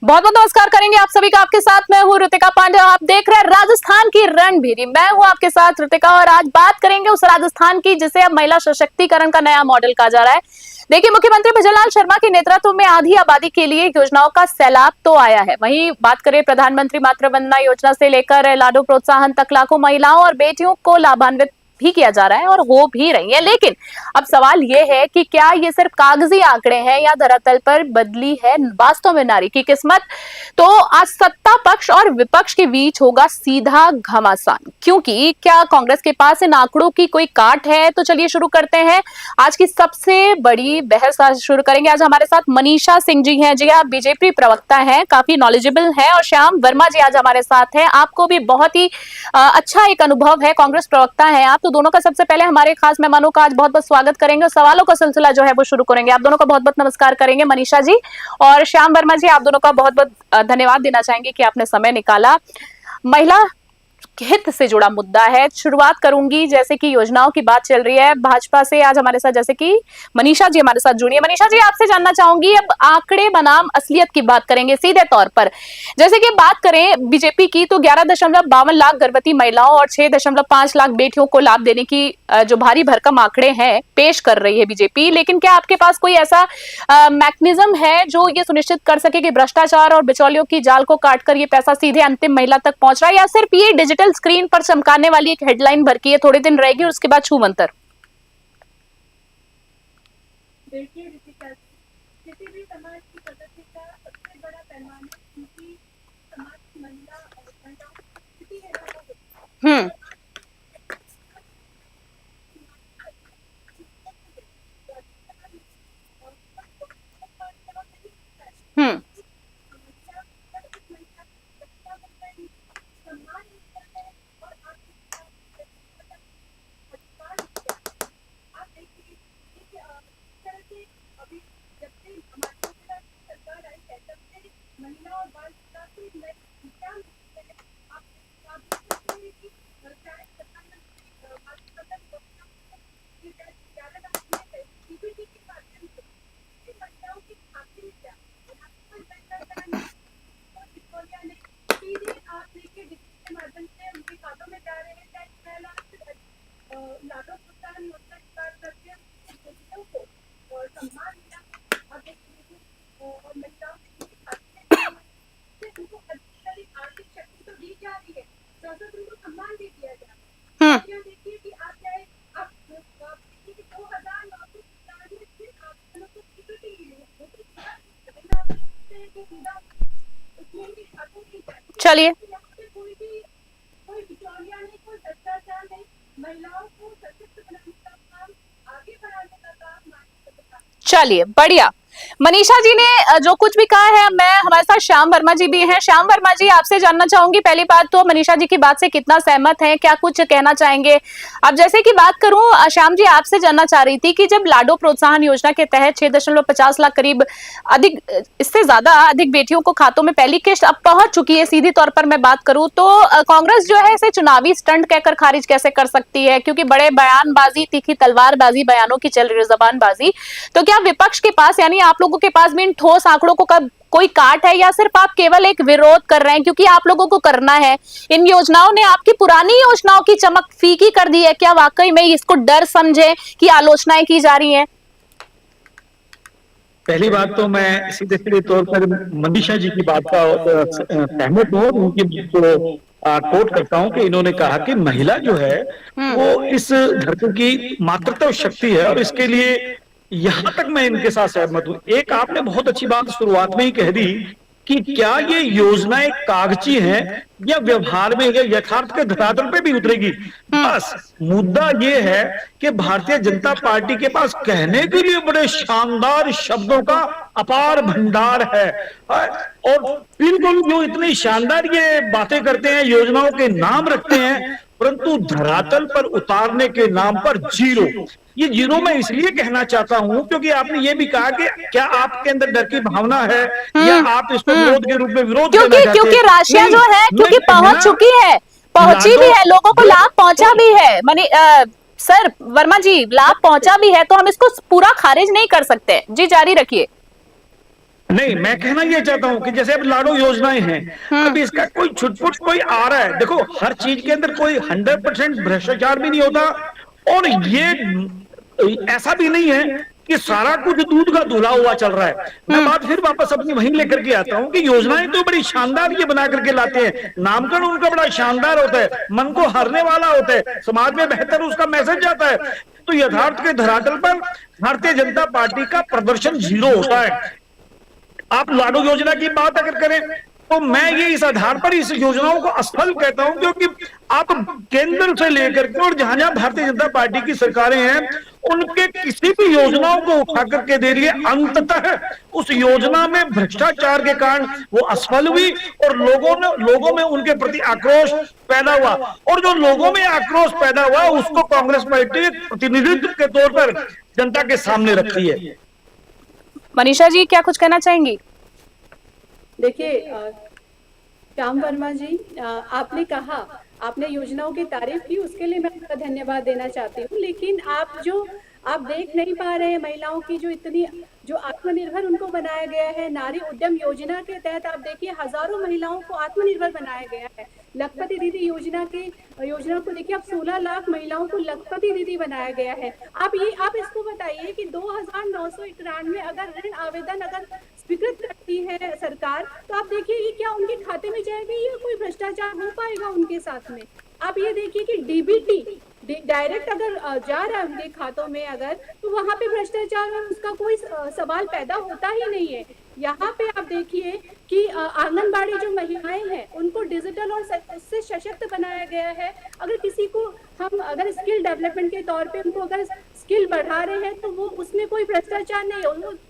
बहुत बहुत नमस्कार करेंगे आप सभी का। आपके साथ मैं हूँ ऋतिका पांडे। आप देख रहे हैं राजस्थान की रणभेरी। मैं हूँ आपके साथ ऋतिका और आज बात करेंगे उस राजस्थान की जिसे अब महिला सशक्तिकरण का नया मॉडल कहा जा रहा है। देखिए, मुख्यमंत्री भजनलाल शर्मा के नेतृत्व में आधी आबादी के लिए योजनाओं का सैलाब तो आया है। वहीं बात करें प्रधानमंत्री मातृ वंदना योजना से लेकर लाडो प्रोत्साहन तक लाखों महिलाओं और बेटियों को लाभान्वित भी किया जा रहा है और हो भी रही है। लेकिन अब सवाल यह है कि क्या ये सिर्फ कागजी आंकड़े हैं या धरातल पर बदली है वास्तव में नारी की किस्मत। तो आज सत्ता पक्ष और विपक्ष के बीच होगा सीधा घमासान, क्योंकि क्या कांग्रेस के पास इन आंकड़ों की कोई काट है। तो चलिए शुरू करते हैं आज की सबसे बड़ी बहस। आज शुरू करेंगे। आज हमारे साथ मनीषा सिंह जी हैं। जी, आप बीजेपी प्रवक्ता हैं, काफी नॉलेजेबल हैं। और श्याम वर्मा जी आज हमारे साथ हैं। आपको भी बहुत ही अच्छा एक अनुभव है, कांग्रेस प्रवक्ता है आप। तो दोनों का सबसे पहले हमारे खास मेहमानों का आज बहुत बहुत स्वागत करेंगे और सवालों का सिलसिला जो है वो शुरू करेंगे। आप दोनों का बहुत बहुत नमस्कार करेंगे, मनीषा जी और श्याम वर्मा जी। आप दोनों का बहुत बहुत धन्यवाद देना चाहेंगे कि आपने समय निकाला। महिला हित से जुड़ा मुद्दा है। शुरुआत करूंगी, जैसे कि योजनाओं की बात चल रही है भाजपा से। आज हमारे साथ जैसे कि मनीषा जी हमारे साथ जुड़ी है। मनीषा जी, आपसे जानना चाहूंगी, अब आंकड़े बनाम असलियत की बात करेंगे सीधे तौर पर। जैसे कि बात करें बीजेपी की, तो 11.52 लाख गर्भवती महिलाओं और 6.5 लाख बेटियों को लाभ देने की जो भारी भरकम आंकड़े हैं पेश कर रही है बीजेपी। लेकिन क्या आपके पास कोई ऐसा मैकेनिज्म है जो ये सुनिश्चित कर सके कि भ्रष्टाचार और बिचौलियों की जाल को काटकर ये पैसा सीधे अंतिम महिला तक पहुंच रहा है, या सिर्फ ये डिजिटल स्क्रीन पर चमकाने वाली एक हेडलाइन भर की है, थोड़े दिन रहेगी और उसके बाद छू मंतर? देखिए ऋतिका जी, किसी भी समाज की प्रगति का सबसे बड़ा पैमाना उनकी समाज की महिला और महिलाओं की स्थिति है ना, वो हम्म हम्म महिला और बाल विकास को एक नई दिशा मिलती है। आप देखिए कि चाहे प्रधानमंत्री मातृ वंदना योजना की 11 लाख में डीबीटी के माध्यम से इन महिलाओं की खाते में क्या बिचौलिया नहीं, सीधे आप देखिए डिजिटल के माध्यम से उनके खातों में जा रहे हैं। चाहे 6 लाख से लाडो प्रोत्साहन योजना की बात करते हैं, बेटियों को और सम्मान मिला। आप देखिए और महिलाओं के खाते में उनको अधिक आर्थिक शक्ति तो दी जा रही है, साथ उनको सम्मान भी दिया जा रहा है। यहाँ देखिए कि आप चाहे आप देखिए कि 2009 से आप को स्वीकृति मिली है, वो तो उसमें भी खातों की चलिए कोई बिचौलिया नहीं, कोई भ्रष्टाचार नहीं, महिलाओं को सशक्त बनाने का काम, आगे बढ़ाने का काम नारी का। चलिए, बढ़िया। मनीषा जी ने जो कुछ भी कहा है, मैं हमारे साथ श्याम वर्मा जी भी हैं। श्याम वर्मा जी, आपसे जानना चाहूंगी पहली बात तो मनीषा जी की बात से कितना सहमत हैं, क्या कुछ कहना चाहेंगे? अब जैसे कि बात करूं, श्याम जी आपसे जानना चाह रही थी कि जब लाडो प्रोत्साहन योजना के तहत 6.50 लाख करीब अधिक, इससे ज्यादा अधिक बेटियों को खातों में पहली किस्त अब पहुंच चुकी है, सीधी तौर पर मैं बात करूं तो कांग्रेस जो है इसे चुनावी स्टंट कहकर खारिज कैसे कर सकती है? क्योंकि बड़े बयानबाजी, तीखी तलवारबाजी, बयानों की चल रही है जबानबाजी। तो क्या विपक्ष के पास यानी आप लोगों के पास भी इन ठोस आंकड़ों को कब कोई काट है, या सिर्फ आप केवल एक विरोध कर रहे हैं क्योंकि आप लोगों को करना है? इन योजनाओं ने आपकी पुरानी योजनाओं की चमक फीकी कर दी है। क्या वाकई में इसको डर समझे कि आलोचनाएं की जा रही हैं? पहली बात तो मैं सीधे सीधे तौर पर मनीषा जी की बात का सहमत हूँ। उनकी कोट करता हूँ कि इन्होंने कहा कि महिला जो है वो इस धरती की मातृत्व शक्ति है और इसके लिए यहां तक मैं इनके साथ सहमत हूं। एक आपने बहुत अच्छी बात शुरुआत में ही कह दी कि क्या ये योजनाएं कागजी हैं या व्यवहार में या यथार्थ के धरातल पे भी उतरेगी। बस मुद्दा ये है कि भारतीय जनता पार्टी के पास कहने के लिए बड़े शानदार शब्दों का अपार भंडार है और बिल्कुल जो इतनी शानदार ये बातें करते हैं, योजनाओं के नाम रखते हैं, परंतु धरातल पर उतारने के नाम पर जीरो। ये जीरो मैं इसलिए कहना चाहता हूं क्योंकि आपने ये भी कहा कि क्या आपके अंदर डर की भावना है या आप इसको विरोध के रूप में विरोध करना चाहते हैं? क्योंकि राशियां जो है क्योंकि पहुंच चुकी है, पहुंची भी है, लोगों को लाभ पहुंचा भी है। मानी सर वर्मा जी, लाभ पहुंचा भी है तो हम इसको पूरा खारिज नहीं कर सकते। जी जारी रखिए। नहीं, मैं कहना ये चाहता हूं कि जैसे अब लाडो योजनाएं हैं, अब इसका कोई छुटपुट कोई आ रहा है। देखो, हर चीज के अंदर कोई 100% भ्रष्टाचार भी नहीं होता, और ये ऐसा भी नहीं है कि सारा कुछ दूध का धुला हुआ चल रहा है। मैं बात फिर वापस अपनी वहीं लेकर के आता हूं कि योजनाएं तो बड़ी शानदार ये बना करके लाते हैं, नामकरण उनका बड़ा शानदार होता है, मन को हरने वाला होता है, समाज में बेहतर उसका मैसेज जाता है। तो यथार्थ के धरातल पर भारतीय जनता पार्टी का प्रदर्शन जीरो होता है। आप लाडो योजना की बात अगर करें तो मैं ये इस आधार पर इस योजनाओं को असफल कहता हूं, क्योंकि आप केंद्र से लेकर के और जहां जहां भारतीय जनता पार्टी की सरकारें हैं, उनके किसी भी योजनाओं को उठा करके दे रही है, अंततः उस योजना में भ्रष्टाचार के कारण वो असफल हुई और लोगों में उनके प्रति आक्रोश पैदा हुआ, और जो लोगों में आक्रोश पैदा हुआ उसको कांग्रेस पार्टी प्रतिनिधित्व के तौर पर जनता के सामने रखती है। मनीषा जी क्या कुछ कहना चाहेंगी? देखिए श्याम वर्मा जी, आपने कहा, आपने योजनाओं की तारीफ की, उसके लिए मैं आपका धन्यवाद देना चाहती हूँ। लेकिन आप देख नहीं पा रहे हैं महिलाओं की जो आत्मनिर्भर उनको बनाया गया है। नारी उद्यम योजना के तहत आप देखिए हजारों महिलाओं को आत्मनिर्भर बनाया गया है। लखपति दीदी योजना को देखिए, अब 16 लाख महिलाओं को लखपति दीदी बनाया गया है। आप इसको बताइए कि 2991 अगर ऋण आवेदन अगर स्वीकृत करती है सरकार, तो आप देखिए ये क्या उनके खाते में जाएगी या कोई भ्रष्टाचार हो पाएगा उनके साथ में? आप ये देखिए कि डीबीटी डायरेक्ट अगर जा रहा है उनके खातों में अगर, तो वहां पे भ्रष्टाचार और उसका कोई सवाल पैदा होता ही नहीं है। यहाँ पे आप देखिए कि आंगनबाड़ी जो महिलाएं हैं उनको डिजिटल और इससे सशक्त बनाया गया है। अगर किसी को हम अगर स्किल डेवलपमेंट के तौर पे उनको अगर स्किल बढ़ा रहे हैं तो वो उसमें कोई भ्रष्टाचार नहीं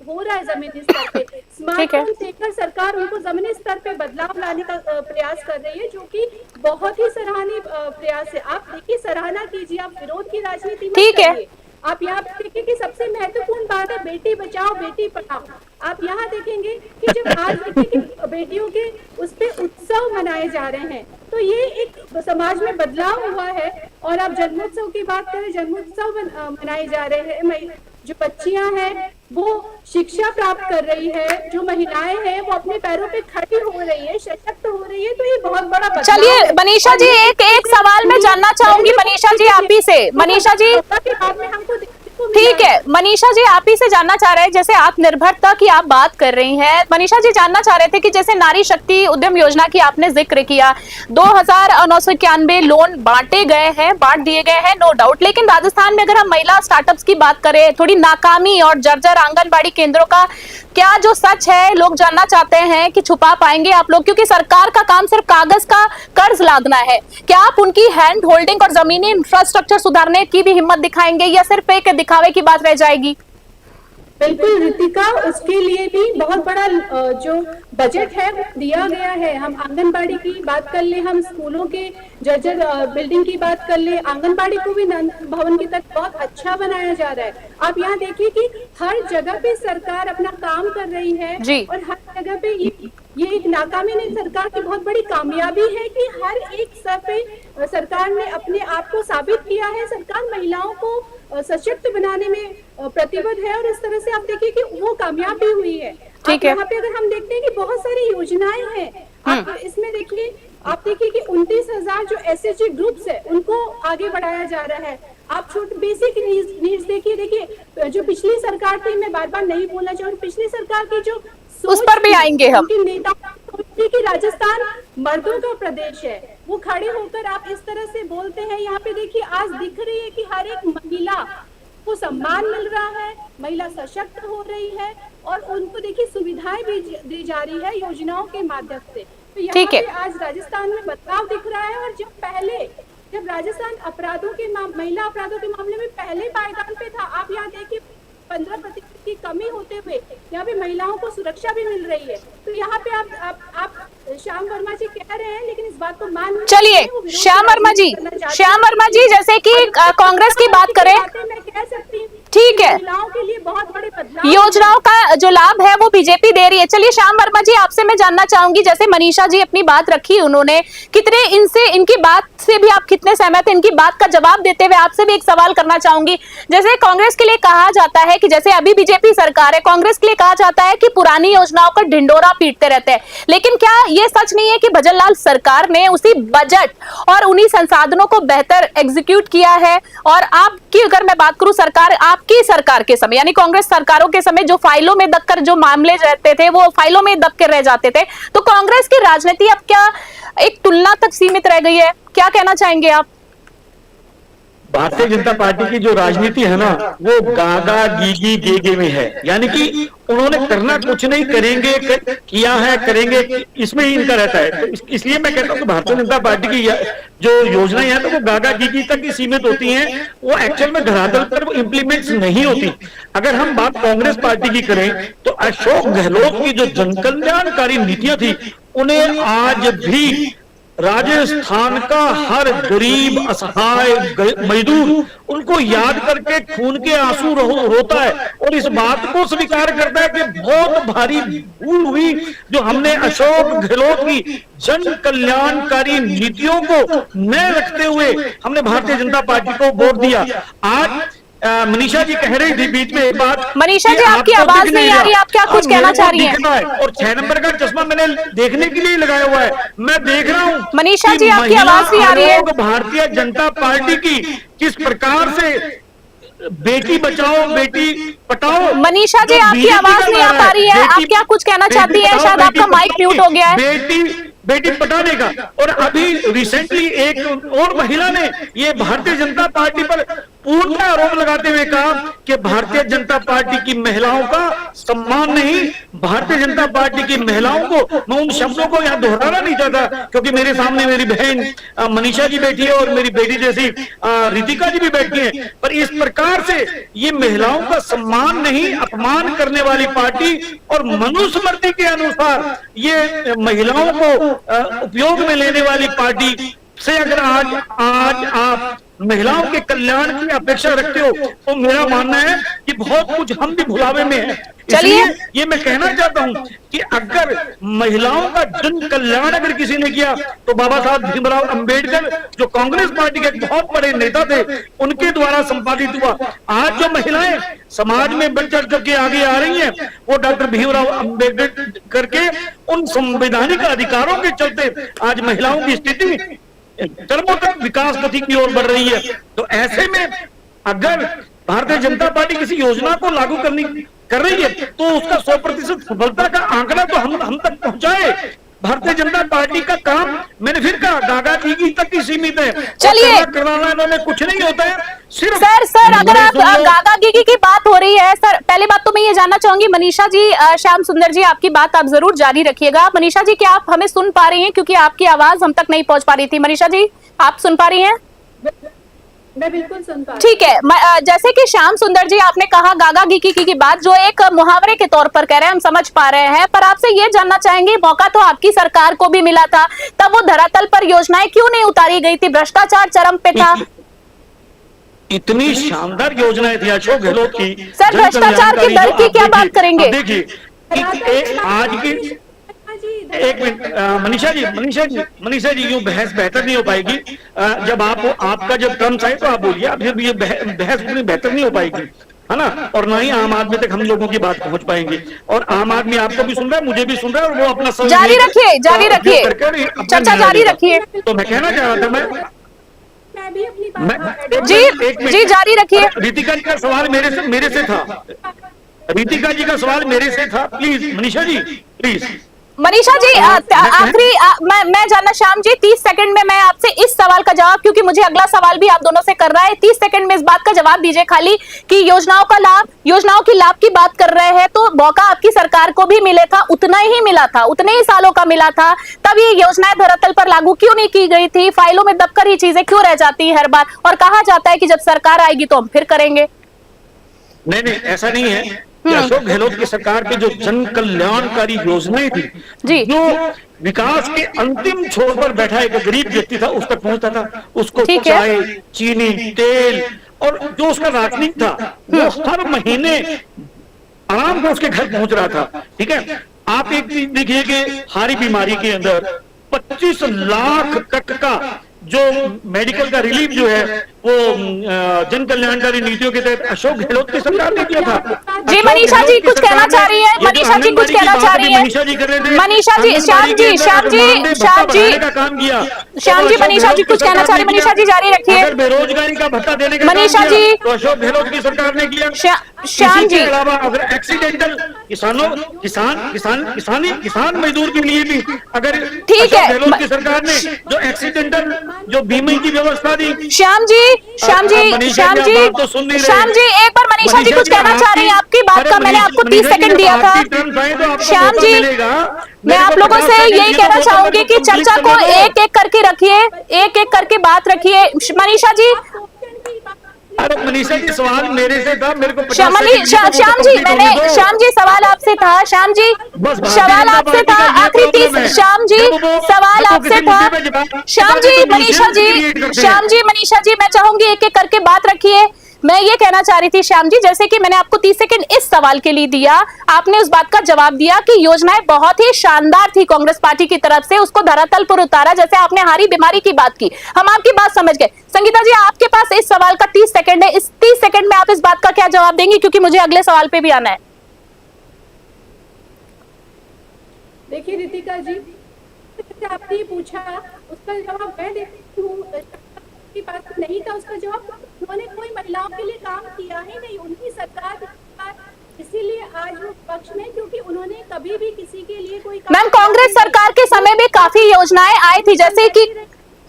हो रहा है जमीनी स्तर पे। स्मार्टफोन देकर सरकार उनको जमीनी स्तर पे बदलाव लाने का प्रयास कर रही है, जो कि बहुत ही सराहनीय प्रयास है। आप देखिए, सराहना कीजिए, आप विरोध की राजनीति मत करिए। आप यहाँ देखिए कि सबसे महत्वपूर्ण बात है बेटी बचाओ बेटी पढ़ाओ। आप यहाँ देखेंगे कि जब आज देखिए कि बेटियों के उस पे उत्सव मनाए जा रहे हैं, तो ये एक समाज में बदलाव हुआ है। और आप जन्मोत्सव की बात करें, जन्मोत्सव मनाए जा रहे हैं, जो बच्चियां हैं वो शिक्षा प्राप्त कर रही है, जो महिलाएं हैं वो अपने पैरों पे खड़ी हो रही है, सशक्त हो रही है, तो ये बहुत बड़ा बदलाव। चलिए मनीषा जी, एक सवाल मैं जानना चाहूंगी मनीषा जी आप ही से। मनीषा जी बाद में हमको ठीक है, मनीषा जी आप ही से जानना चाह रहे हैं, जैसे आत्मनिर्भरता की आप बात कर रही हैं, मनीषा जी जानना चाह रहे थे कि जैसे नारी शक्ति उद्यम योजना की आपने जिक्र किया, 2991 लोन बांट दिए गए हैं, नो डाउट। लेकिन राजस्थान में अगर हम महिला स्टार्टअप्स की बात करें, थोड़ी नाकामी और जर्जर आंगनबाड़ी केंद्रों का क्या जो सच है लोग जानना चाहते हैं कि छुपा पाएंगे आप लोग? क्योंकि सरकार का काम सिर्फ कागज का कर्ज लादना है। क्या आप उनकी हैंड होल्डिंग और जमीनी इंफ्रास्ट्रक्चर सुधारने की भी हिम्मत दिखाएंगे या सिर्फ एक दिखावे की बात रह जाएगी? बिल्कुल रितिका, उसके लिए भी बहुत बड़ा जो बजट है दिया गया है। हम आंगनबाड़ी की बात कर ले, हम स्कूलों के जर्जर बिल्डिंग की बात कर ले, आंगनबाड़ी को भी भवन की तक बहुत अच्छा बनाया जा रहा है। आप यहाँ देखिए कि हर जगह पे सरकार अपना काम कर रही है और हर जगह पे ये एक नाकामी नहीं, सरकार की बहुत बड़ी कामयाबी है कि हर एक स्तर पे सरकार ने अपने आप को साबित किया है। सरकार महिलाओं को सशक्त बनाने में प्रतिबद्ध है और इस तरह से आप देखिए कि वो कामयाब भी हुई है। ठीक है। यहाँ पे अगर हम देखते हैं कि बहुत सारी योजनाएं हैं, आप इसमें देखिए, आप देखिए कि 29,000 जो SHG ग्रुप्स है उनको आगे बढ़ाया जा रहा है। आप छोटे बेसिक नीड्स देखिए, जो पिछली सरकार थी, मैं बार बार नहीं बोलना चाहूंगी, पिछली सरकार की जो उस पर भी आएंगे हम। नेताओं कि राजस्थान मर्दों का प्रदेश है, वो खड़े होकर आप इस तरह से बोलते हैं। यहाँ पे देखिए आज दिख रही है कि हर एक महिला को सम्मान मिल रहा है, महिला सशक्त हो रही है और उनको देखिए सुविधाएं भी दी जा रही है योजनाओं के माध्यम से। तो यहाँ पे आज राजस्थान में बदलाव दिख रहा है। और जब राजस्थान महिला अपराधों के मामले में पहले पायदान पे था, आप यहाँ देखिए 15% की कमी होते हुए यहाँ पे महिलाओं को सुरक्षा भी मिल रही है। तो यहाँ पे आप श्याम वर्मा जी कह रहे हैं, लेकिन इस बात को मान चलिए श्याम वर्मा जी, जैसे कि कांग्रेस की बात करें, मैं कह सकती हूँ ठीक है, महिलाओं के लिए बहुत बड़े बदलाव योजनाओं का जो लाभ है वो बीजेपी दे रही है। चलिए श्याम वर्मा जी, आपसे मैं जानना चाहूंगी, जैसे मनीषा जी अपनी बात रखी, उन्होंने कितने इनसे, इनकी बात से भी आप कितने सहमत हैं? इनकी बात का जवाब देते हुए आपसे भी एक सवाल करना चाहूंगी। जैसे कांग्रेस के लिए कहा जाता है कि जैसे अभी बीजेपी सरकार है, कांग्रेस के लिए कहा जाता है कि पुरानी योजनाओं का ढिंडोरा पीटते रहते हैं, लेकिन क्या ये सच नहीं है कि भजन लाल सरकार ने उसी बजट और उन्हीं संसाधनों को बेहतर एग्जीक्यूट किया है? और आपकी अगर मैं बात करूं, सरकार, आपकी सरकार के समय यानी कांग्रेस सरकारों के समय जो फाइलों में दबकर जो मामले रहते थे वो फाइलों में दब के रह जाते थे, तो कांग्रेस की राजनीति अब क्या एक तुलना तक सीमित रह गई है? क्या कहना चाहेंगे आप? भारतीय जनता पार्टी की जो राजनीति है ना, वो गागा गीगी गेगे में है। यानी कि उन्होंने करना कुछ नहीं, करेंगे, किया है, करेंगे, इसमें ही इनका रहता है। तो इसलिए मैं कहता हूँ कि भारतीय जनता पार्टी की जो योजनाएं हैं तो वो गागा गीगी तक ही सीमित होती हैं, वो एक्चुअल में धरातल पर वो इम्प्लीमेंट नहीं होती। अगर हम बात कांग्रेस पार्टी की करें तो अशोक गहलोत की जो जनकल्याणकारी नीतियां थी, उन्हें आज भी राजस्थान का हर गरीब असहाय मजदूर उनको याद करके खून के आंसू रोता है और इस बात को स्वीकार करता है कि बहुत भारी भूल हुई जो हमने अशोक गहलोत की जन कल्याणकारी नीतियों को न रखते हुए हमने भारतीय जनता पार्टी को वोट दिया। आज मनीषा जी कह रही थी बीच में एक बात, मनीषा जी आपकी आवाज नहीं आ रही, आप क्या कुछ कहना चाह रही हैं? और 6 नंबर का चश्मा मैंने देखने के लिए लगाया हुआ है, मैं देख रहा हूँ मनीषा जी आपकी आवाज नहीं आ रही है। भारतीय जनता पार्टी की किस प्रकार से बेटी बचाओ बेटी पटाओ। मनीषा जी आपकी आवाज नहीं आ पा रही है, आप क्या कुछ कहना चाहती हैं? शायद आपका माइक म्यूट हो गया है। बेटी पटाने का। और अभी रिसेंटली एक और महिला ने ये भारतीय जनता पार्टी पर पूर्ण आरोप लगाते हुए कहा कि भारतीय जनता पार्टी की महिलाओं का सम्मान नहीं। भारतीय जनता पार्टी की महिलाओं को, मैं उन शब्दों को यहाँ दोहराना नहीं चाहता क्योंकि मेरे सामने मेरी बहन मनीषा जी बैठी है और मेरी बेटी जैसी रितिका जी भी बैठी है, पर इस प्रकार से ये महिलाओं का सम्मान नहीं, अपमान करने वाली पार्टी और मनुस्मृति के अनुसार ये महिलाओं को उपयोग में लेने वाली पार्टी से अगर आज आप महिलाओं के कल्याण की अपेक्षा रखते हो तो मेरा मानना है कि बहुत कुछ हम भी भुलावे में है। चलिए, ये मैं कहना चाहता हूं कि अगर महिलाओं का जन कल्याण अगर किसी ने किया तो बाबा साहब भीमराव अंबेडकर जो कांग्रेस पार्टी के बहुत बड़े नेता थे उनके द्वारा संपादित हुआ। आज जो महिलाएं समाज में बढ़ चढ़ करके आगे आ रही हैं वो डॉक्टर भीमराव अंबेडकर के उन संवैधानिक अधिकारों के चलते आज महिलाओं की स्थिति चरमों तक विकास गति की ओर बढ़ रही है। तो ऐसे में अगर भारतीय जनता पार्टी किसी योजना को लागू कर रही है तो उसका 100% सफलता का आंकड़ा तो हम तक पहुंचाए। भारतीय जनता पार्टी का काम, मैंने फिर कहा, गागा गीगी तक ही सीमित है। चलिए, करवाना इन्होंने कुछ नहीं होता है, सिर्फ सर अगर आप गागा गीगी की बात हो रही है, सर पहले बात तो मैं ये जानना चाहूंगी, मनीषा जी, श्याम सुंदर जी आपकी बात आप जरूर जारी रखिएगा। मनीषा जी क्या आप हमें सुन पा रही हैं? क्योंकि आपकी आवाज हम तक नहीं पहुंच पा रही थी। मनीषा जी आप सुन पा रही हैं? मैं बिल्कुल सुन पा रही। ठीक है, जैसे कि श्याम सुंदर जी आपने कहा गागा गीगी की बात जो एक मुहावरे के तौर पर कह रहे हैं, हम समझ पा रहे हैं, पर आपसे ये जानना चाहेंगे, मौका तो आपकी सरकार को भी मिला था, तब वो धरातल पर योजनाएं क्यों नहीं उतारी गई थी? भ्रष्टाचार चरम पे था। इतनी शानदार योजनाएं थी अशोक गहलोत की। सर भ्रष्टाचार की दर की क्या बात करेंगे? देखिए आज की एक मिनट मनीषा जी यूं बहस बेहतर नहीं हो पाएगी। जब आपका जब टर्म्स आए तो आप बोलिए, अब ये बहस उतनी बेहतर नहीं हो पाएगी, है ना, और ना ही आम आदमी तक हम लोगों की बात पहुंच पाएंगे। और आम आदमी आपको भी सुन रहा है, मुझे भी सुन रहा है, और वो अपना जारी रखिए चर्चा जारी रखिए। तो मैं कहना चाह रहा था, मैं भी अपनी बात जी जारी रखिए। रितिका जी का सवाल मेरे से था, रितिका जी का सवाल मेरे से था, प्लीज मनीषा जी प्लीज। मनीषा जी आखिरी मैं जानना, श्याम जी 30 सेकंड में मैं आपसे इस सवाल का जवाब, क्योंकि मुझे अगला सवाल भी आप दोनों से कर रहा है, 30 सेकंड में इस बात का जवाब दीजिए खाली कि योजनाओं की लाभ की बात कर रहे हैं तो मौका आपकी सरकार को भी मिले था, उतना ही मिला था, उतने ही सालों का मिला था, तब ये योजनाएं धरातल पर लागू क्यों नहीं की गई थी? फाइलों में दबकर ही चीजें क्यों रह जाती है हर बार, और कहा जाता है कि जब सरकार आएगी तो हम फिर करेंगे? नहीं ऐसा नहीं है। अशोक गहलोत की सरकार की जो जन कल्याणकारी योजनाएं थी जी, जो विकास के अंतिम छोर पर बैठा एक गरीब व्यक्ति था उस तक पहुंचता था, उसको चाय, चीनी, तेल और जो उसका राशनिंग था वो हर महीने आराम से उसके घर पहुंच रहा था। ठीक है, आप एक चीज देखिए कि हारी बीमारी के अंदर 25 लाख तक का जो मेडिकल का रिलीफ जो है वो जन कल्याणकारी नीतियों के तहत अशोक गहलोत की सरकार ने किया था। जी मनीषा जी कुछ कहना चाह रही है, मनीषा जी कुछ कहना चाह रही है, मनीषा जी कर रहे थे, मनीषा जी, श्याम जी, श्याम जी, श्याम जी का काम किया, श्याम जी, मनीषा जी कुछ कहना चाह रही है, मनीषा जी जारी रखिए। अगर बेरोजगारी का भत्ता देने का मनीषा काम किया, जी, तो अशोक गहलोत की सरकार ने किया। श्याम इसी जी, के अलावा अगर एक्सीडेंटल किसान मजदूर के लिए भी अगर ठीक है, अशोक गहलोत की सरकार ने जो एक्सीडेंटल जो बीमे की व्यवस्था दी। श्याम जी, श्याम जी, श्याम जी, श्याम जी एक बार मनीषा जी कुछ कहना चाह रही हैं आपकी बात का मैंने आपको 30 सेकंड दिया था। श्याम जी मैं आप लोगों से यही कहना चाहूंगी कि चर्चा को एक एक करके रखिए, एक एक करके बात रखिए। मनीषा जी, अरे मनीषा जी सवाल मेरे से था, मेरे को श्याम जी सवाल आपसे था, श्याम जी सवाल आपसे था, आखिरी 30, श्याम जी सवाल आपसे था, श्याम जी, मनीषा जी, मनीषा जी मैं चाहूंगी एक एक करके बात रखिए। मैं ये कहना चाह रही थी श्याम जी, जैसे कि मैंने आपको 30 सेकंड इस सवाल के लिए दिया, आपने उस बात का जवाब दिया कि योजनाएं बहुत ही शानदार थी कांग्रेस पार्टी की तरफ से, उसको धरातल पर उतारा, जैसे आपने हारी बीमारी की बात की, हम आपकी बात समझ गए। संगीता जी आपके पास इस सवाल का 30 सेकंड है, इस 30 सेकंड में आप इस बात का क्या जवाब देंगी, क्योंकि मुझे अगले सवाल पे भी आना है। देखिए रितिका जी, आपने पूछा उसका जवाब मैं देती हूँ, की बात नहीं था उसका जवाब, उन्होंने कोई महिलाओं के लिए काम किया ही नहीं, उनकी सरकार इसीलिए आज वो पक्ष में, क्योंकि उन्होंने कभी भी किसी के लिए कोई मैम कांग्रेस सरकार के समय में काफी योजनाएं आई थी, जैसे कि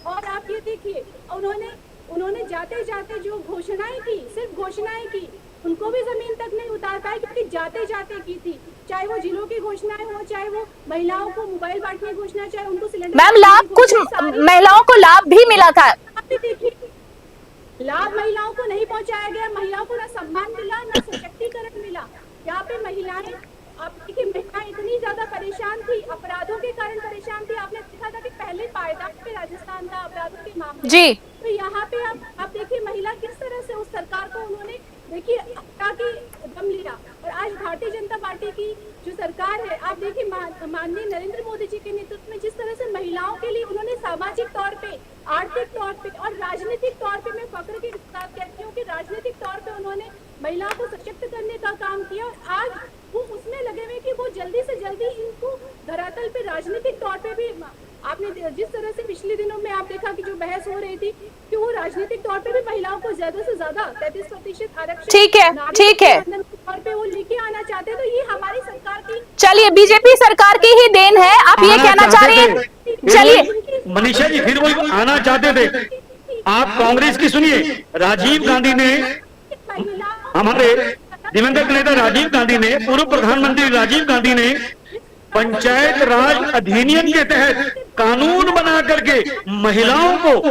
और आप ये देखिए उन्होंने जाते जाते जो घोषणाएं की, सिर्फ घोषणाएं की, उनको भी जमीन तक नहीं उतार पाए, क्योंकि जाते जाते की थी, चाहे वो जिलों की घोषणाएं हो, चाहे वो महिलाओं को मोबाइल बांटने की घोषणा, चाहे उनको सिलेंडर। मैम लाभ कुछ महिलाओं को लाभ भी मिला था, लाभ महिलाओं को नहीं पहुंचाया गया, महिलाओं को ना सम्मान मिला ना सशक्तिकरण मिला। यहाँ पे महिलाएं, आप देखिए महिलाएं इतनी ज्यादा परेशान थी, अपराधों के कारण परेशान थी। आपने देखा था कि पहले पायदान पे राजस्थान था अपराधों के मामले जी, तो यहाँ पे आप देखिए महिला किस तरह से उस सरकार को उन्होंने देखिए हत्या की दम लिया। और आज भारतीय जनता पार्टी की जो सरकार है, आप देखिए माननीय नरेंद्र मोदी जी के नेतृत्व में जिस तरह से महिलाओं के लिए उन्होंने सामाजिक तौर पे, आर्थिक तौर पे और राजनीतिक तौर पे, मैं फक्र के साथ कहती हूँ कि राजनीतिक तौर पे उन्होंने महिलाओं को सशक्त करने का काम किया। और आज वो उसमें लगे हुए कि वो जल्दी से जल्दी इनको धरातल पे राजनीतिक तौर पे भी, आपने जिस तरह से पिछले दिनों में आप देखा कि जो बहस हो रही थी कि वो राजनीतिक तौर पे भी महिलाओं को ज्यादा से ज्यादा 33% आरक्षण, ठीक है तौर पे वो लेके आना चाहते हैं। तो ये हमारी सरकार की, चलिए बीजेपी सरकार की ही देन है, आप ये कहना चाह रही हैं। चलिए मनीषा जी फिर वही आना चाहते थे, आप कांग्रेस की सुनिए, राजीव गांधी ने, हमारे दिवंगत नेता राजीव गांधी ने, पूर्व प्रधानमंत्री राजीव गांधी ने पंचायत राज अधिनियम के तहत कानून बना करके महिलाओं को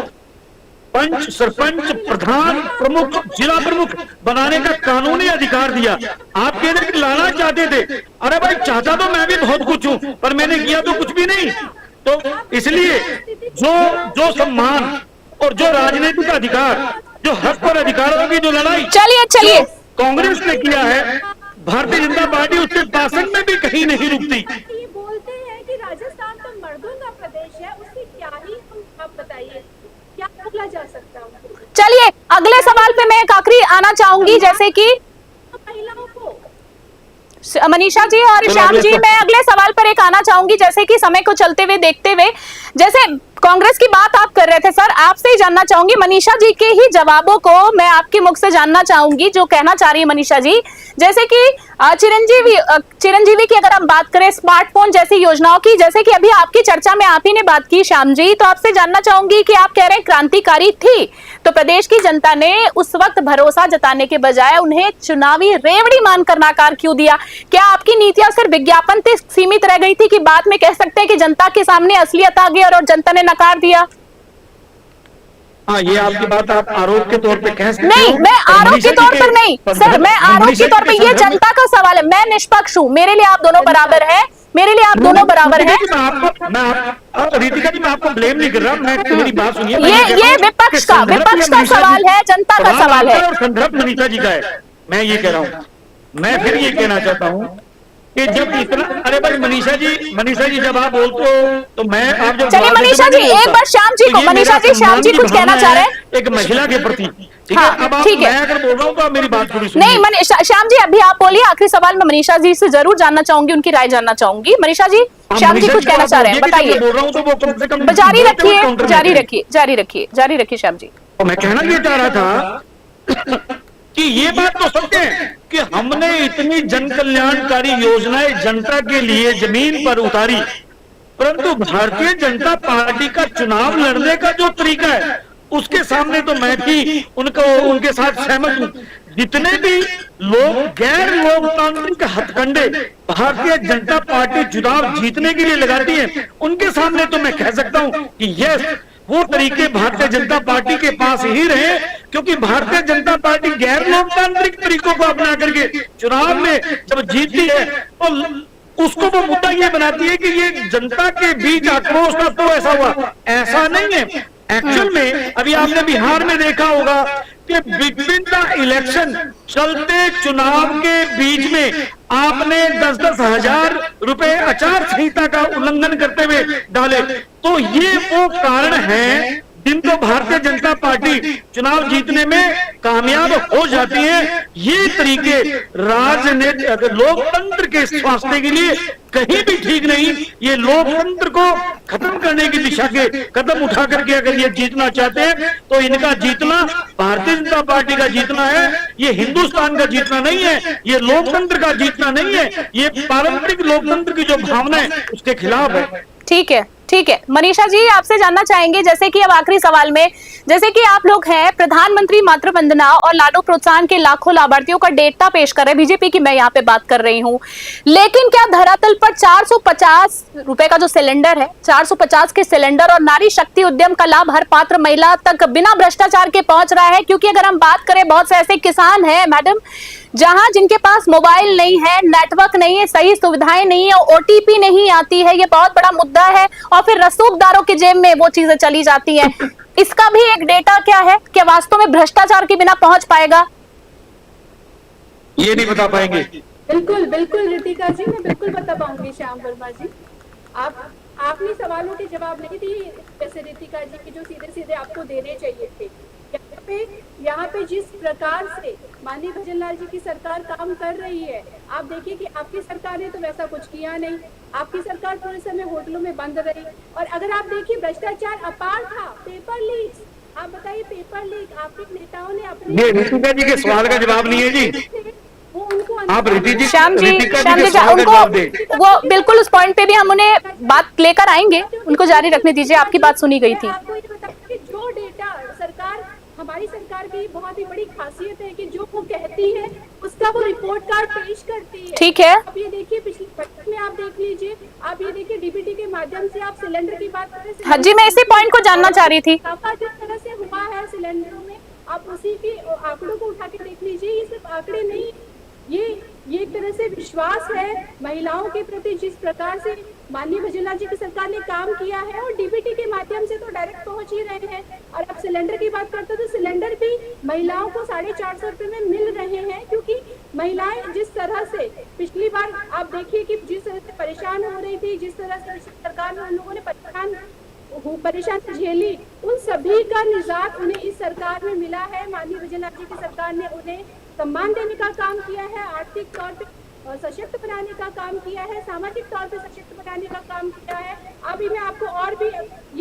पंच, सरपंच, प्रधान, प्रमुख, जिला प्रमुख बनाने का कानूनी अधिकार दिया। आप कह रहे लाना चाहते थे, अरे भाई चाहता तो मैं भी बहुत कुछ हूं, पर मैंने किया तो कुछ भी नहीं। तो इसलिए जो सम्मान और जो राजनीतिक अधिकार, जो हक पर अधिकारों की जो लड़ाई चलिए कांग्रेस ने किया है, भारतीय जनता पार्टी उसके 62 में भी कहीं नहीं रुकती। ये बोलते हैं कि राजस्थान तो मर्दों का प्रदेश है, उससे क्या ही आप बताइए क्या बोला जा सकता है। चलिए अगले सवाल पे मैं एक आखिरी आना चाहूंगी, जैसे कि महिलाओं को, मनीषा जी और श्याम जी, मैं अगले सवाल पर एक आना चाहूंगी, जैसे कि समय को चलते हुए देखते हुए, जैसे कांग्रेस की बात आप कर रहे थे सर, आपसे ही जानना चाहूंगी, मनीषा जी के ही जवाबों को मैं आपके मुख से जानना चाहूंगी, जो कहना चाह रही है मनीषा जी। जैसे कि चिरंजीवी की अगर हम बात करें, स्मार्टफोन जैसी योजनाओं की, जैसे कि अभी आपकी चर्चा में आप ही ने बात की श्याम जी, तो आपसे जानना चाहूंगी कि आप कह रहे हैं क्रांतिकारी थी, तो प्रदेश की जनता ने उस वक्त भरोसा जताने के बजाय उन्हें चुनावी रेवड़ी मानकर नकार क्यों दिया? क्या आपकी नीतियां सिर्फ विज्ञापन तक सीमित रह गई थी कि बाद में कह सकते हैं कि जनता के सामने असलियत आ गई और जनता ने नकार दिया? हाँ, ये आपकी बात आप आरोप के तौर पे कह सकते नहीं, हो। मैं आरोप के तौर पर नहीं सर, मैं आरोप के तौर पे, ये जनता का सवाल है, मैं निष्पक्ष हूँ, मेरे लिए आप दोनों बराबर हैं, मेरे लिए आप दोनों बराबर हैं। रितिका जी, मैं आपको ब्लेम नहीं कर रहा, मैं मेरी बात सुनिए। ये विपक्ष का सवाल है, जनता का सवाल है। और संदर्भ मनीषा जी का है। मैं ये कह रहा हूँ, मैं फिर ये कहना चाहता हूँ कि जब इतना, अरे भाई मनीषा जी जब आप बोलते हो तो मैं, आप जब, चलिए मनीषा जी एक बार श्याम जी को, मनीषा जी श्याम जी कुछ कहना चाह रहे हैं एक महिला के प्रति, ठीक हाँ, है। अब ठीक है। मैं अगर बोल रहा हूँ तो आप मेरी बात थोड़ी सुनिए। नहीं श्याम जी अभी आप बोलिए, आखिरी सवाल मैं मनीषा जी से जरूर जानना चाहूंगी, उनकी राय जानना चाहूंगी। मनीषा जी, श्याम जी कुछ कहना चाह रहे हैं, बताइए। बोल रहा हूँ तो वो कम से कम जारी रखिए श्याम जी। और मैं कहना ये चाह रहा था कि ये बात तो सत्य है कि हमने इतनी जन कल्याणकारी योजनाएं जनता के लिए जमीन पर उतारी, परंतु भारतीय जनता पार्टी का चुनाव लड़ने का जो तरीका है उसके सामने तो मैं भी उनके साथ सहमत हूं। जितने भी लोग गैर लोकतांत्रिक हथकंडे भारतीय जनता पार्टी चुनाव जीतने के लिए लगाती है, उनके सामने तो मैं कह सकता हूं कि यस, वो तरीके भारतीय जनता पार्टी के पास ही रहे, क्योंकि भारतीय जनता पार्टी गैर लोकतांत्रिक तरीकों को अपना करके चुनाव में जब जीतती है तो उसको वो मुद्दा ये बनाती है कि ये जनता के बीच आक्रोश था तो ऐसा हुआ। ऐसा नहीं है। एक्चुअल में अभी आपने बिहार में देखा होगा कि बिटवीन द इलेक्शन, चलते चुनाव के बीच में आपने 10-10 हजार रुपए आचार संहिता का उल्लंघन करते हुए डाले। तो ये वो कारण है जिनको भारतीय जनता पार्टी चुनाव जीतने में कामयाब हो जाती है। ये तरीके राजनीतिक लोकतंत्र के स्वास्थ्य के लिए कहीं भी ठीक नहीं। ये लोकतंत्र को खत्म करने की दिशा के कदम उठा करके अगर ये जीतना चाहते हैं तो इनका जीतना भारतीय जनता पार्टी का जीतना है, ये हिंदुस्तान का जीतना नहीं है, ये लोकतंत्र का जीतना नहीं है, ये पारंपरिक लोकतंत्र की जो भावना है उसके खिलाफ है। ठीक है मनीषा जी, आपसे जानना चाहेंगे, जैसे कि अब आखिरी सवाल में, जैसे कि आप लोग हैं प्रधानमंत्री मातृ वंदना और लाडो प्रोत्साहन के लाखों लाभार्थियों का डेटा पेश कर रहे हैं, बीजेपी की मैं यहाँ पे बात कर रही हूँ, लेकिन क्या धरातल पर 450 रुपए का जो सिलेंडर है, 450 के सिलेंडर और नारी शक्ति उद्यम का लाभ हर पात्र महिला तक बिना भ्रष्टाचार के पहुंच रहा है? क्योंकि अगर हम बात करें, बहुत से ऐसे किसान हैं मैडम जहां जिनके पास मोबाइल नहीं है, नेटवर्क नहीं है, सही सुविधाएं नहीं है, ओटीपी नहीं आती है, ये बहुत बड़ा मुद्दा है, और फिर रसूखदारों के जेब में वो चीजें चली जाती हैं। इसका भी एक डेटा क्या है, क्या वास्तव में भ्रष्टाचार के बिना पहुंच पाएगा? ये नहीं बता पाएंगे। बिल्कुल बिल्कुल रितिका जी, मैं बिल्कुल बता पाऊंगी। श्याम वर्मा जी, आपने सवालों के जवाब नहीं दिए जैसे रितिका जी की जो सीधे सीधे आपको देने चाहिए थे। यहाँ पे जिस प्रकार से माननीय भजनलाल जी की सरकार काम कर रही है, आप देखिए कि आपकी सरकार ने तो वैसा कुछ किया नहीं। आपकी सरकार पूरे समय होटलों में बंद रही, और अगर आप देखिए भ्रष्टाचार अपार था। पेपर लीक, आप बताइए, पेपर लीक आपके नेताओं ने अपने, रितिका जी के सवाल का जवाब नहीं है जी, वो उनको आप श्याम जी उनको, वो बिल्कुल उस पॉइंट पे भी हम उन्हें बात लेकर आएंगे, उनको जारी रखने दीजिए, आपकी बात सुनी गई थी। आपको ये बताइए, जो डेटा सरकार, हमारी सरकार की बहुत ही बड़ी खासियत है कि जो वो कहती है उसका वो रिपोर्ट कार्ड पेश करती है। ठीक है, आप ये देखिए, पिछले बजट में आप देख लीजिए, आप ये देखिए डीबीटी के माध्यम से आप सिलेंडर की बात करें। हाँ जी, मैं इसी पॉइंट को जानना चाह रही थी। जिस तरह से हुआ है सिलेंडरों में, आप उसी के आंकड़ों को उठा के देख लीजिए। ये सिर्फ आंकड़े नहीं, ये एक तरह से विश्वास है महिलाओं के प्रति, जिस प्रकार से माननीय भजनलाल जी की सरकार ने काम किया है, और डीबीटी के माध्यम से तो डायरेक्ट पहुंच ही रहे हैं। और अब सिलेंडर की बात करते हैं तो सिलेंडर भी महिलाओं को 450 रुपए में मिल रहे हैं, क्योंकि महिलाएं जिस तरह से पिछली बार आप देखिए कि जिस तरह से परेशान हो रही थी, जिस तरह से सरकार ने उन लोगों ने परेशानी झेली, उन सभी का निजात उन्हें इस सरकार में मिला है। माननीय भजनलाल जी की सरकार ने उन्हें सम्मान देने का काम किया है, आर्थिक तौर पे सशक्त बनाने का काम किया है, सामाजिक तौर पे सशक्त बनाने का काम किया है। अभी मैं आपको और भी,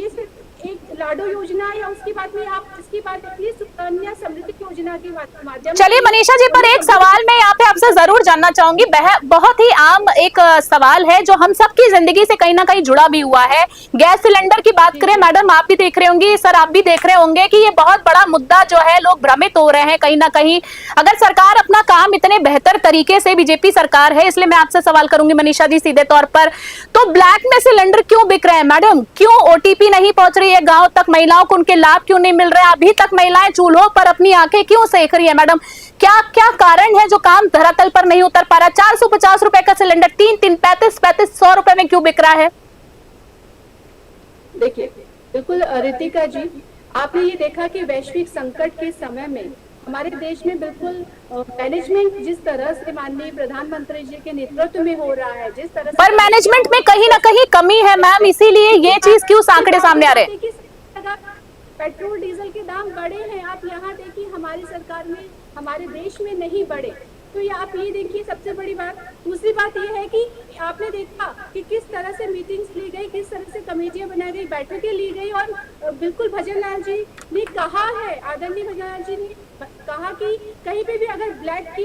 ये सिर्फ एक लाडो योजना या उसकी बात नहीं, आप इसकी बात देखिए सुकन्या समृद्धि योजना के माध्यम। चलिए मनीषा जी, पर एक सवाल मैं यहाँ पे आपसे जरूर जानना चाहूंगी, बहुत ही आम एक सवाल है जो हम सबकी जिंदगी से कहीं ना कहीं जुड़ा भी हुआ है। गैस सिलेंडर की बात करें, मैडम आप भी देख रहे होंगे, सर आप भी देख रहे होंगे कि ये बहुत बड़ा मुद्दा जो है, लोग भ्रमित हो रहे हैं कहीं ना कहीं। अगर सरकार अपना काम इतने बेहतर तरीके से, बीजेपी सरकार पत्रकार है, इसलिए मैं आपसे सवाल करूंगी मनीषा जी सीधे तौर पर। तो ब्लैक में सिलेंडर क्यों बिक रहे हैं मैडम? क्यों ओटीपी नहीं पहुंच रही है गांव तक? महिलाओं को उनके लाभ क्यों नहीं मिल रहे हैं? अभी तक महिलाएं चूल्हों पर अपनी आंखें क्यों सेक रही है मैडम? क्या क्या कारण है जो काम धरातल पर नहीं उतर पा रहा? 450 रुपए का सिलेंडर 3500 रुपए में क्यों बिक रहा है? देखिए, बिल्कुल रितिका जी, आपने ये देखा कि वैश्विक संकट के समय में हमारे देश में बिल्कुल मैनेजमेंट जिस तरह से माननीय प्रधानमंत्री जी के नेतृत्व में हो रहा है, जिस तरह से पर मैनेजमेंट में कहीं ना कहीं कमी है मैम, इसीलिए ये चीज क्यों आंकड़े सामने आ रहे हैं? पेट्रोल डीजल के दाम बढ़े हैं, आप यहाँ देखिए हमारी सरकार में, हमारे देश में नहीं बढ़े। तो ये आप ये देखिए सबसे बड़ी बात। दूसरी बात ये है कि आपने देखा कि किस तरह से मीटिंग्स ली गई, किस तरह से कमेटियां बनाई गई, बैठकें ली गई, और बिल्कुल भजन लाल जी ने कहा है, आदरणीय भजन लाल जी ने कहा कि कहीं पे भी अगर ब्लैक की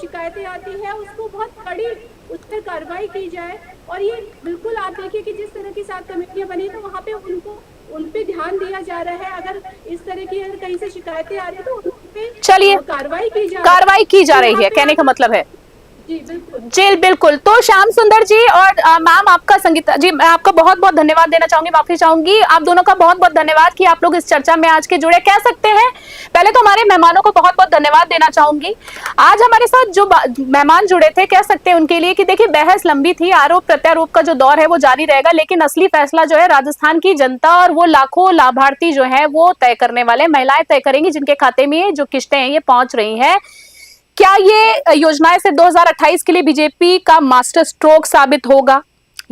शिकायतें आती है उसको बहुत कड़ी उस पर कार्रवाई की जाए। और ये बिल्कुल आप देखिए कि जिस तरह की 7 कमेटियां बनी तो वहाँ पे उन पे ध्यान दिया जा रहा है। अगर इस तरह की अगर कहीं से शिकायतें आ रही तो उन पे चलिए कार्रवाई की जा रही है, कहने का मतलब है। जी बिल्कुल। तो श्याम सुंदर जी और मैम आपका, संगीता जी, मैं आपका बहुत बहुत धन्यवाद देना चाहूंगी, माफी चाहूंगी, आप दोनों का बहुत बहुत धन्यवाद कि आप लोग इस चर्चा में आज के जुड़े, कह सकते हैं। पहले तो हमारे मेहमानों को बहुत बहुत धन्यवाद देना चाहूंगी। आज हमारे साथ जो मेहमान जुड़े थे, कह सकते हैं उनके लिए कि देखिए बहस लंबी थी, आरोप प्रत्यारोप का जो दौर है वो जारी रहेगा, लेकिन असली फैसला जो है राजस्थान की जनता और वो लाखों लाभार्थी जो है वो तय करने वाले, महिलाएं तय करेंगी जिनके खाते में जो किस्तें हैं ये पहुंच रही है। क्या ये योजनाएं से 2028 के लिए बीजेपी का मास्टर स्ट्रोक साबित होगा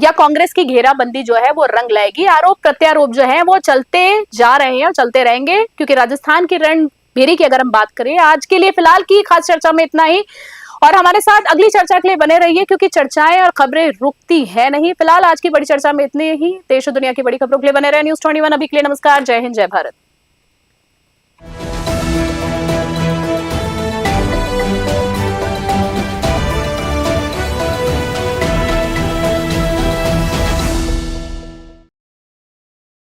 या कांग्रेस की घेराबंदी जो है वो रंग लाएगी? आरोप प्रत्यारोप जो है वो चलते जा रहे हैं और चलते रहेंगे, क्योंकि राजस्थान की रणभेरी की अगर हम बात करें, आज के लिए फिलहाल की खास चर्चा में इतना ही। और हमारे साथ अगली चर्चा के लिए बने रहिए, क्योंकि चर्चाएं और खबरें रुकती है नहीं। फिलहाल आज की बड़ी चर्चा में इतने ही। देश और दुनिया की बड़ी खबरों के लिए बने रहे न्यूज़ 21 अभी के लिए। नमस्कार, जय हिंद, जय भारत।